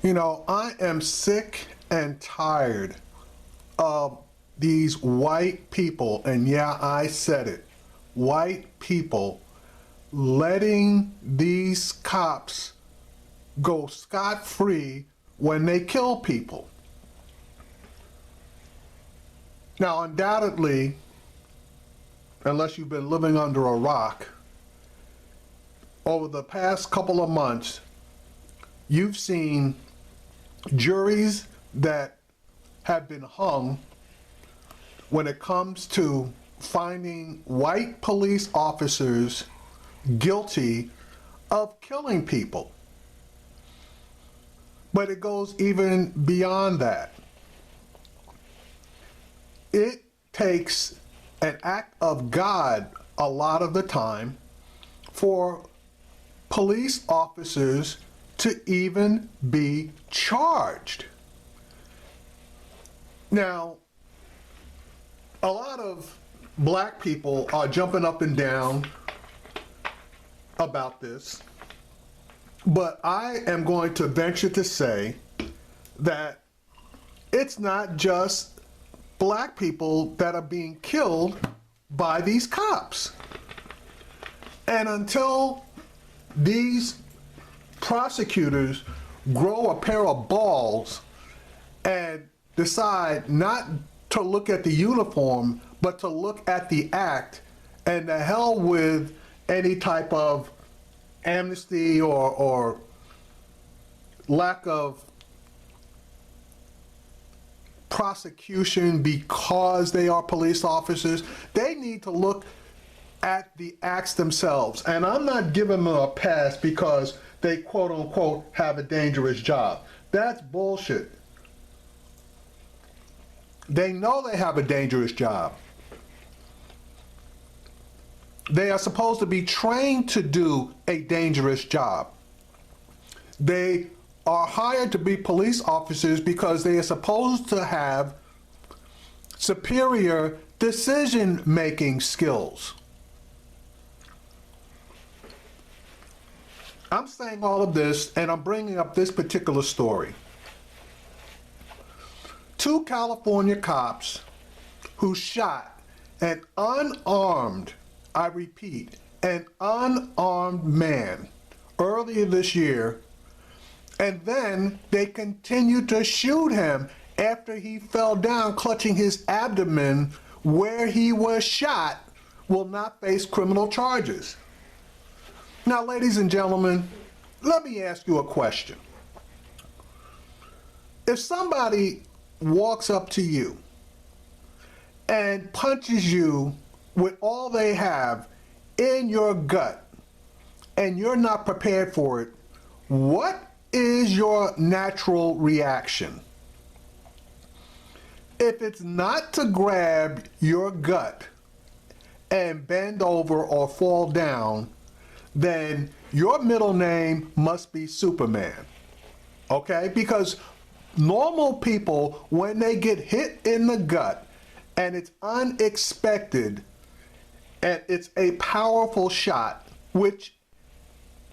You know, I am sick and tired of these white people, and yeah, I said it, white people letting these cops go scot-free when they kill people. Now, undoubtedly, unless you've been living under a rock, over the past couple of months, you've seen juries that have been hung when it comes to finding white police officers guilty of killing people. But it goes even beyond that. It takes an act of God a lot of the time for police officers to even be charged. Now, a lot of black people are jumping up and down about this, but I am going to venture to say that it's not just black people that are being killed by these cops. And until these prosecutors grow a pair of balls and decide not to look at the uniform, but to look at the act, and to hell with any type of amnesty or lack of prosecution because they are police officers, they need to look at the acts themselves. And I'm not giving them a pass because they quote unquote have a dangerous job. That's bullshit. They know they have a dangerous job. They are supposed to be trained to do a dangerous job. They are hired to be police officers because they are supposed to have superior decision-making skills. I'm saying all of this, and I'm bringing up this particular story. Two California cops who shot an unarmed, I repeat, an unarmed man earlier this year, and then they continued to shoot him after he fell down clutching his abdomen where he was shot, will not face criminal charges. Now, ladies and gentlemen, let me ask you a question. If somebody walks up to you and punches you with all they have in your gut and you're not prepared for it, what is your natural reaction? If it's not to grab your gut and bend over or fall down, then your middle name must be Superman, okay? Because normal people, when they get hit in the gut and it's unexpected and it's a powerful shot, which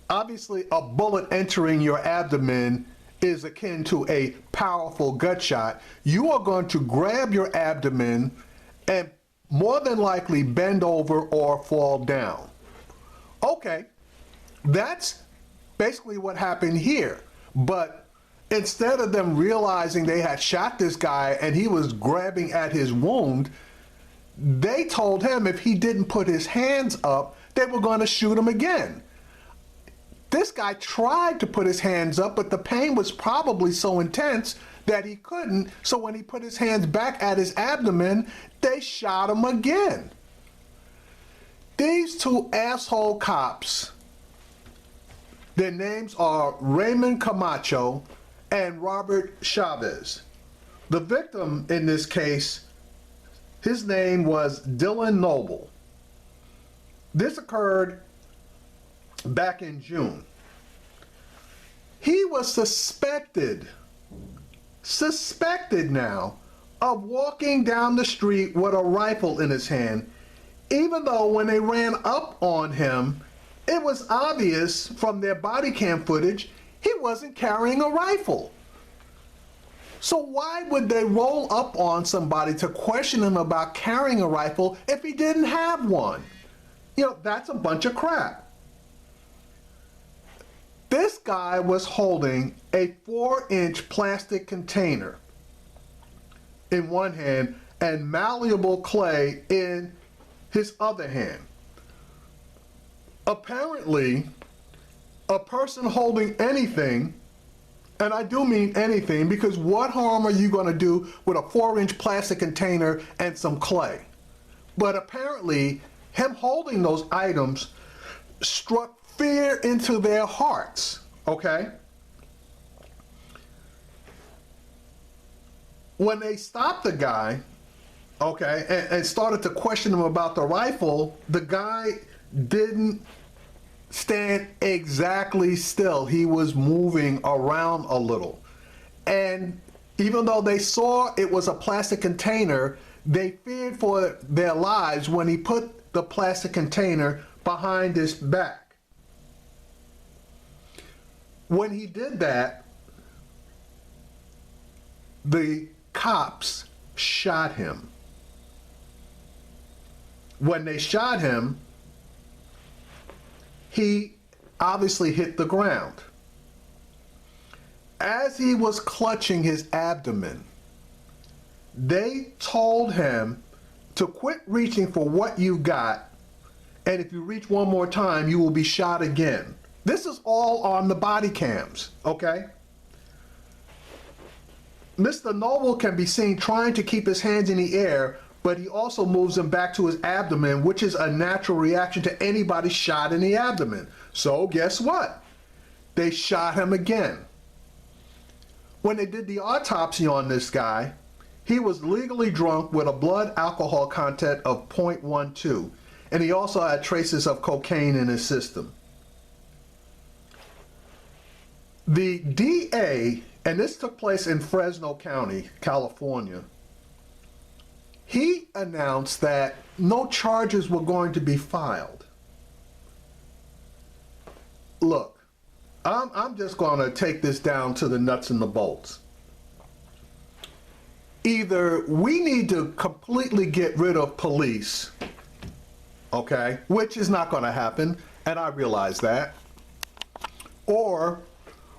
obviously a bullet entering your abdomen is akin to a powerful gut shot, you are going to grab your abdomen and more than likely bend over or fall down. Okay, that's basically what happened here. But instead of them realizing they had shot this guy and he was grabbing at his wound, they told him if he didn't put his hands up, they were going to shoot him again. This guy tried to put his hands up, but the pain was probably so intense that he couldn't. So when he put his hands back at his abdomen, they shot him again. These two asshole cops, their names are Raymond Camacho and Robert Chavez. The victim in this case, his name was Dylan Noble. This occurred back in June. He was suspected now of walking down the street with a rifle in his hand, even though when they ran up on him, it was obvious from their body cam footage He wasn't carrying a rifle. So why would they roll up on somebody to question him about carrying a rifle if he didn't have one? You know, that's a bunch of crap. This guy was holding a 4-inch plastic container in one hand and malleable clay in his other hand. Apparently, a person holding anything, and I do mean anything, because what harm are you going to do with a 4-inch plastic container and some clay? But apparently, him holding those items struck fear into their hearts, okay? When they stopped the guy, okay, and started to question him about the rifle, the guy didn't stand exactly still. He was moving around a little. And even though they saw it was a plastic container, they feared for their lives when he put the plastic container behind his back. When he did that, the cops shot him. When they shot him, he obviously hit the ground. As he was clutching his abdomen, they told him to quit reaching for what you got, and if you reach one more time, you will be shot again. This is all on the body cams, okay? Mr. Noble can be seen trying to keep his hands in the air, but he also moves them back to his abdomen, which is a natural reaction to anybody shot in the abdomen. So guess what? They shot him again. When they did the autopsy on this guy, he was legally drunk with a blood alcohol content of 0.12, and he also had traces of cocaine in his system. The DA, and this took place in Fresno County, California, he announced that no charges were going to be filed. Look, I'm just going to take this down to the nuts and the bolts. Either we need to completely get rid of police, okay, which is not going to happen, and I realize that, or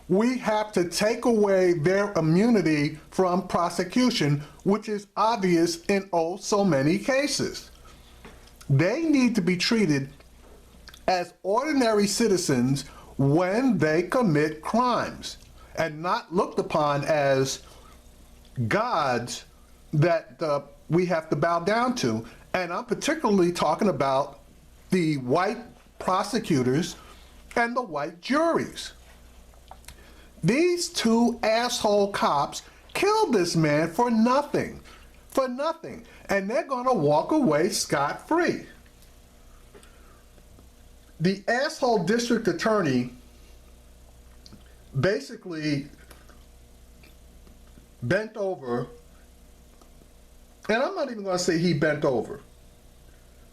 we have to take away their immunity from prosecution, which is obvious in oh so many cases. They need to be treated as ordinary citizens when they commit crimes and not looked upon as gods that we have to bow down to. And I'm particularly talking about the white prosecutors and the white juries. These two asshole cops killed this man for nothing, and they're gonna walk away scot-free. The asshole district attorney basically bent over, and I'm not even gonna say he bent over,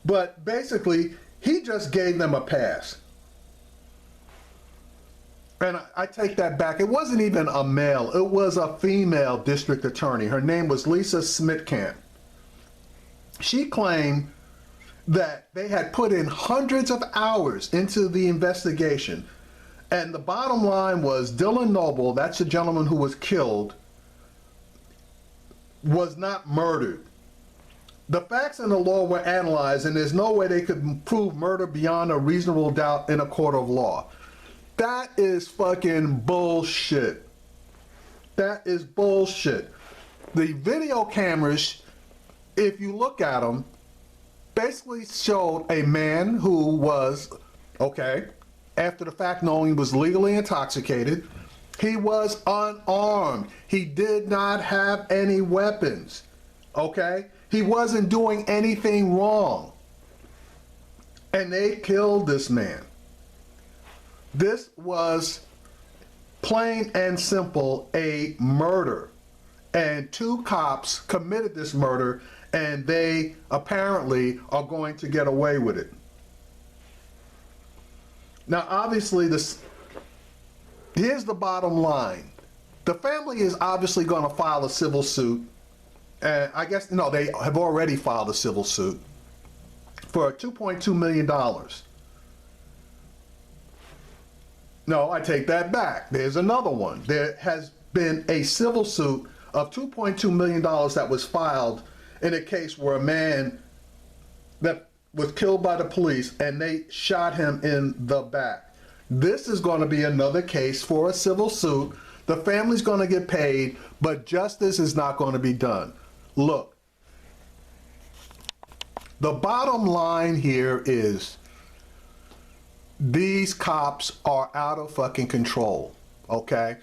but basically he just gave them a pass. And I take that back. It wasn't even a male. It was a female district attorney. Her name was Lisa Smitkamp. She claimed that they had put in hundreds of hours into the investigation. And the bottom line was Dylan Noble, that's the gentleman who was killed, was not murdered. The facts and the law were analyzed, and there's no way they could prove murder beyond a reasonable doubt in a court of law. That is fucking bullshit. That is bullshit. The video cameras, if you look at them, basically showed a man who was, okay, after the fact knowing he was legally intoxicated, he was unarmed. He did not have any weapons, okay? He wasn't doing anything wrong. And they killed this man. This was plain and simple a murder. And two cops committed this murder, and they apparently are going to get away with it. Now, obviously, here's the bottom line. The family is obviously going to file a civil suit. And I guess, no, they have already filed a civil suit for $2.2 million. No, I take that back. There's another one. There has been a civil suit of $2.2 million that was filed in a case where a man that was killed by the police and they shot him in the back. This is going to be another case for a civil suit. The family's going to get paid, but justice is not going to be done. Look, the bottom line here is these cops are out of fucking control, okay?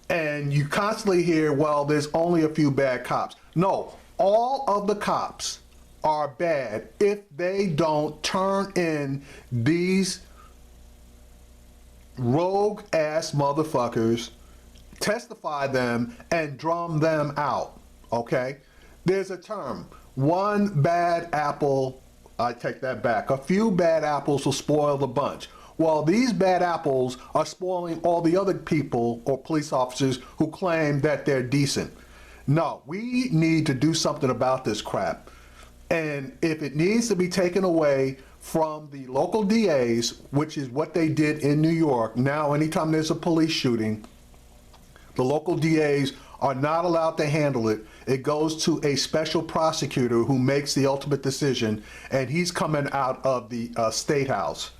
And you constantly hear, well, there's only a few bad cops. No, all of the cops are bad if they don't turn in these rogue ass motherfuckers, testify them, and drum them out, okay? There's a term, one bad apple, I take that back, a few bad apples will spoil the bunch. Well, these bad apples are spoiling all the other people or police officers who claim that they're decent. No, we need to do something about this crap. And if it needs to be taken away from the local DAs, which is what they did in New York, now anytime there's a police shooting, the local DAs are not allowed to handle it. It goes to a special prosecutor who makes the ultimate decision, and he's coming out of the State House.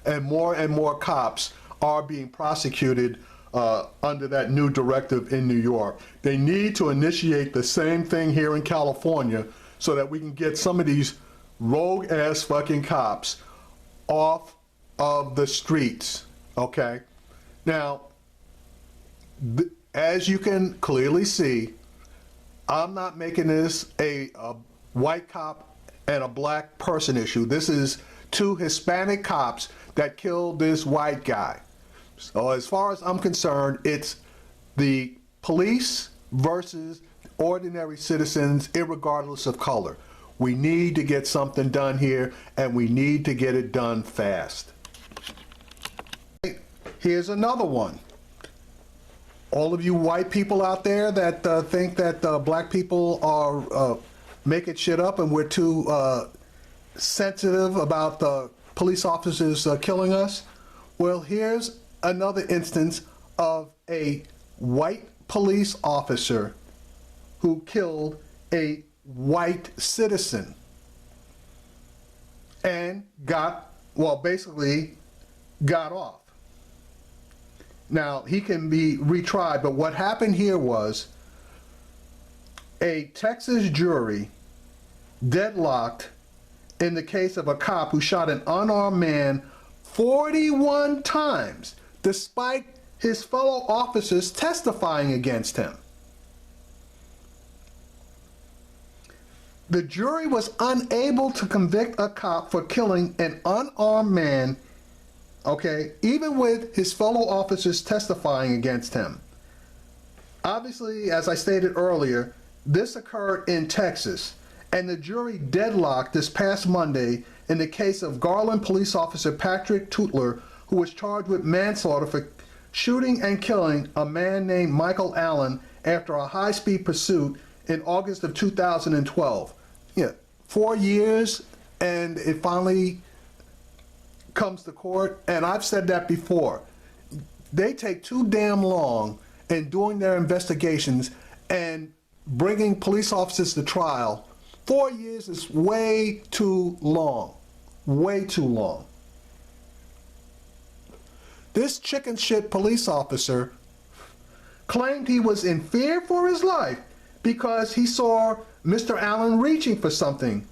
And more cops are being prosecuted under that new directive in New York. They need to initiate the same thing here in California so that we can get some of these rogue ass fucking cops off of the streets, okay? Now, as you can clearly see, I'm not making this a white cop and a black person issue. This is two Hispanic cops that killed this white guy. So as far as I'm concerned, it's the police versus ordinary citizens, irregardless of color. We need to get something done here, and we need to get it done fast. Here's another one. All of you white people out there that think that black people are making shit up and we're too sensitive about the police officers killing us, well, here's another instance of a white police officer who killed a white citizen and basically got off. Now, he can be retried, but what happened here was a Texas jury deadlocked in the case of a cop who shot an unarmed man 41 times, despite his fellow officers testifying against him. The jury was unable to convict a cop for killing an unarmed man, okay, even with his fellow officers testifying against him. Obviously, as I stated earlier, this occurred in Texas, and the jury deadlocked this past Monday in the case of Garland police officer Patrick Tutler, who was charged with manslaughter for shooting and killing a man named Michael Allen after a high-speed pursuit in August of 2012. Yeah, 4 years, and it finally comes to court, and I've said that before. They take too damn long in doing their investigations and bringing police officers to trial. 4 years is way too long. Way too long. This chicken shit police officer claimed he was in fear for his life because he saw Mr. Allen reaching for something,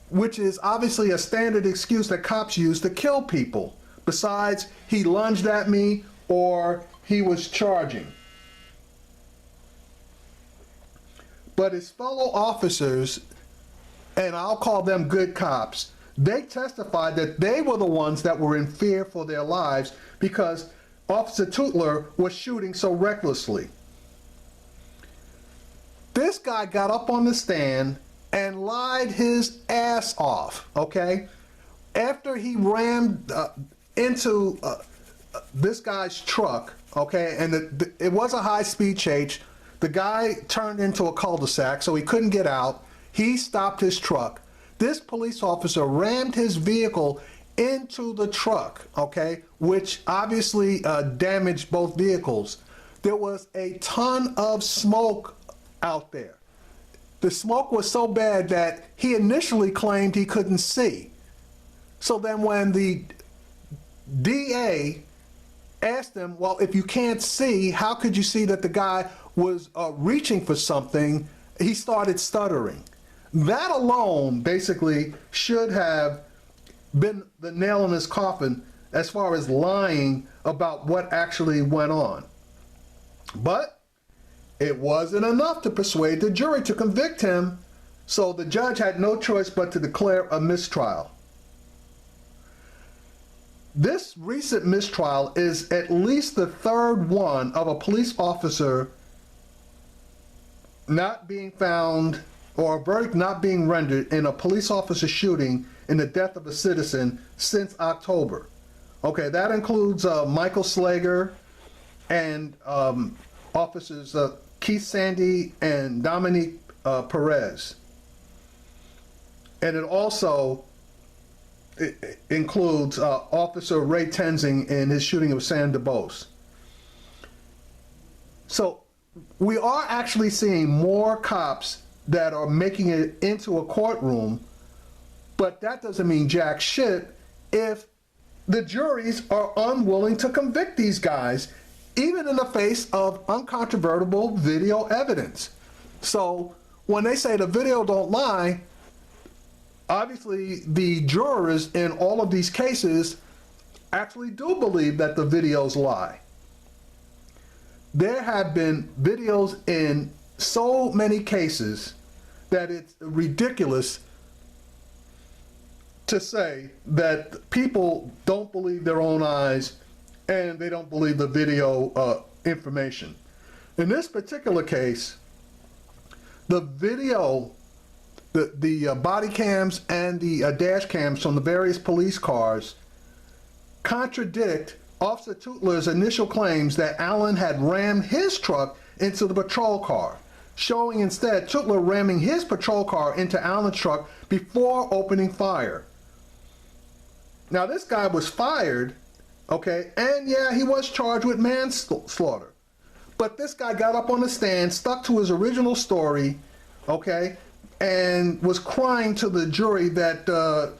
which is obviously a standard excuse that cops use to kill people. Besides, he lunged at me or he was charging. But his fellow officers, and I'll call them good cops, they testified that they were the ones that were in fear for their lives because Officer Tutler was shooting so recklessly. This guy got up on the stand and lied his ass off, okay? After he rammed into this guy's truck, okay? And it was a high-speed chase. The guy turned into a cul-de-sac, so he couldn't get out. He stopped his truck. This police officer rammed his vehicle into the truck, okay, which obviously damaged both vehicles. There was a ton of smoke out there. The smoke was so bad that he initially claimed he couldn't see. So then when the DA asked him, well, if you can't see, how could you see that the guy was reaching for something? He started stuttering. That alone basically should have been the nail in his coffin as far as lying about what actually went on. But it wasn't enough to persuade the jury to convict him, so the judge had no choice but to declare a mistrial. This recent mistrial is at least the third one of a police officer not being found, or a verdict not being rendered in a police officer shooting in the death of a citizen since October. Okay, that includes Michael Slager and officers Keith Sandy and Dominique Perez. And it also includes Officer Ray Tenzing in his shooting of Sam DeBose. So we are actually seeing more cops that are making it into a courtroom, but that doesn't mean jack shit if the juries are unwilling to convict these guys, even in the face of uncontrovertible video evidence. So when they say the video don't lie, obviously the jurors in all of these cases actually do believe that the videos lie. There have been videos in so many cases that it's ridiculous to say that people don't believe their own eyes and they don't believe the video information. In this particular case, the video, the body cams and the dash cams from the various police cars contradict Officer Tutler's initial claims that Allen had rammed his truck into the patrol car, showing instead Tutler ramming his patrol car into Allen's truck before opening fire. Now this guy was fired, okay, and yeah, he was charged with manslaughter. But this guy got up on the stand, stuck to his original story, okay, and was crying to the jury that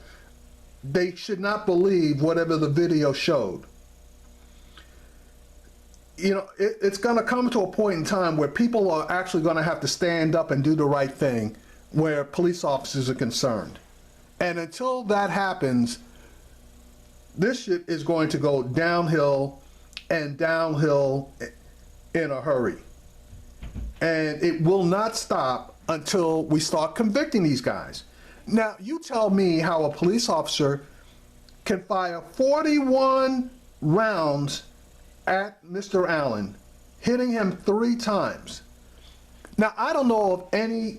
they should not believe whatever the video showed. You know, it's going to come to a point in time where people are actually going to have to stand up and do the right thing where police officers are concerned. And until that happens, this shit is going to go downhill and downhill in a hurry. And it will not stop until we start convicting these guys. Now, you tell me how a police officer can fire 41 rounds at Mr. Allen, hitting him 3 times. Now, I don't know of any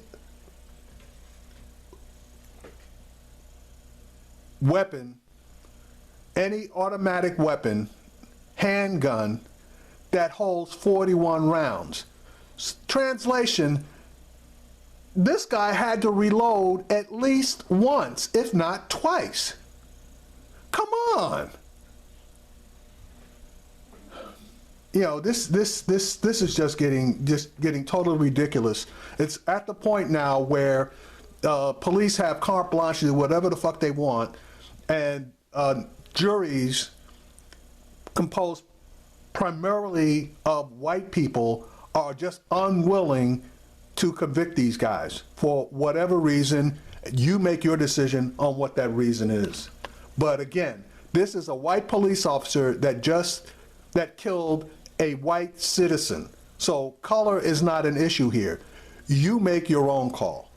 weapon, any automatic weapon, handgun, that holds 41 rounds. Translation, this guy had to reload at least once, if not twice. Come on. You know, this is just getting totally ridiculous. It's at the point now where police have carte blanche to do whatever the fuck they want, and juries composed primarily of white people are just unwilling to convict these guys for whatever reason. You make your decision on what that reason is. But again, this is a white police officer that killed a white citizen. So color is not an issue here. You make your own call.